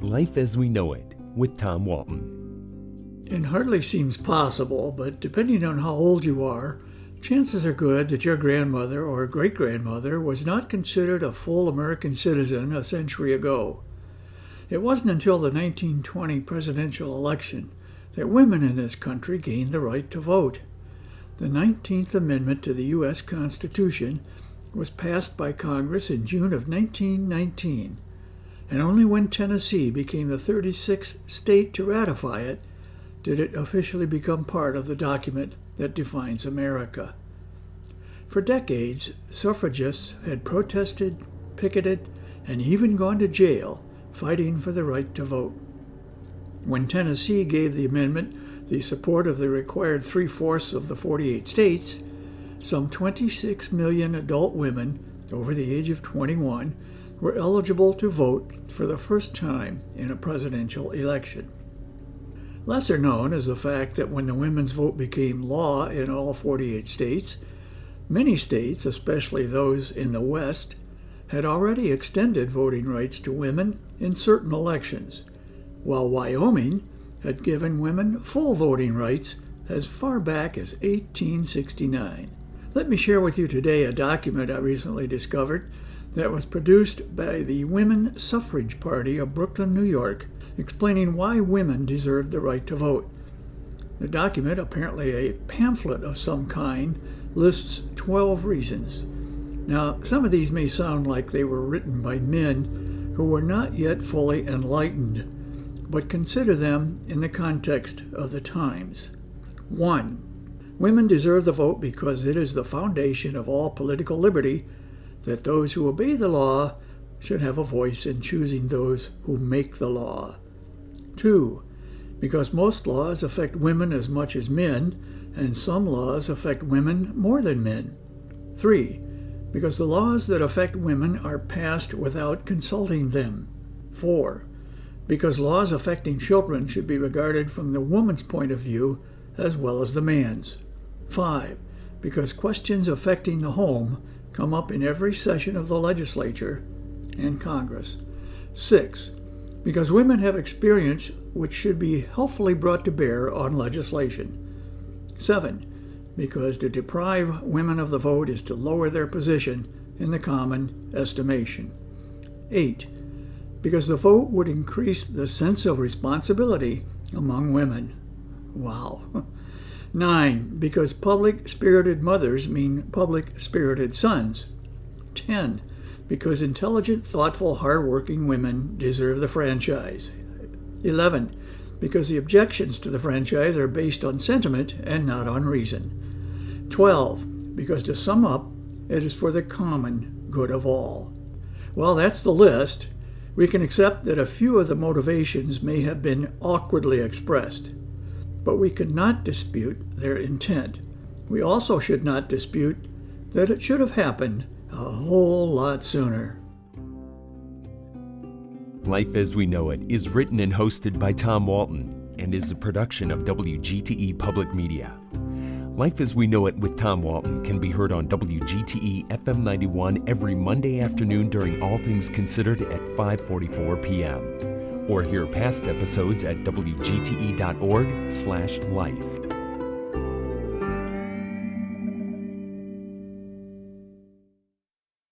Life as We Know It with Tom Walton. It hardly seems possible, but depending on how old you are, chances are good that your grandmother or great-grandmother was not considered a full American citizen a century ago. It wasn't until the 1920 presidential election that women in this country gained the right to vote. The 19th Amendment to the U.S. Constitution was passed by Congress in June of 1919, and only when Tennessee became the 36th state to ratify it did it officially become part of the document that defines America. For decades, suffragists had protested, picketed, and even gone to jail fighting for the right to vote. When Tennessee gave the amendment the support of the required 3/4 of the 48 states, some 26 million adult women over the age of 21 were eligible to vote for the first time in a presidential election. Lesser known is the fact that when the women's vote became law in all 48 states, many states, especially those in the West, had already extended voting rights to women in certain elections, while Wyoming had given women full voting rights as far back as 1869. Let me share with you today a document I recently discovered that was produced by the Women Suffrage Party of Brooklyn, New York, explaining why women deserved the right to vote. The document, apparently a pamphlet of some kind, lists 12 reasons. Now, some of these may sound like they were written by men who were not yet fully enlightened, but consider them in the context of the times. 1. Women deserve the vote because it is the foundation of all political liberty that those who obey the law should have a voice in choosing those who make the law. 2. Because most laws affect women as much as men, and some laws affect women more than men. 3. Because the laws that affect women are passed without consulting them. 4. Because laws affecting children should be regarded from the woman's point of view as well as the man's. 5. Because questions affecting the home come up in every session of the legislature and Congress. 6. Because women have experience which should be helpfully brought to bear on legislation. 7. Because to deprive women of the vote is to lower their position in the common estimation. 8. Because the vote would increase the sense of responsibility among women. Wow. 9. Because public-spirited mothers mean public-spirited sons. 10. Because intelligent, thoughtful, hard-working women deserve the franchise. 11. Because the objections to the franchise are based on sentiment and not on reason. 12. Because to sum up, it is for the common good of all. Well, that's the list. We can accept that a few of the motivations may have been awkwardly expressed, but we cannot dispute their intent. We also should not dispute that it should have happened a whole lot sooner. Life as We Know It is written and hosted by Tom Walton and is a production of WGTE Public Media. Life as We Know It with Tom Walton can be heard on WGTE FM 91 every Monday afternoon during All Things Considered at 5:44 p.m. or hear past episodes at wgte.org/life.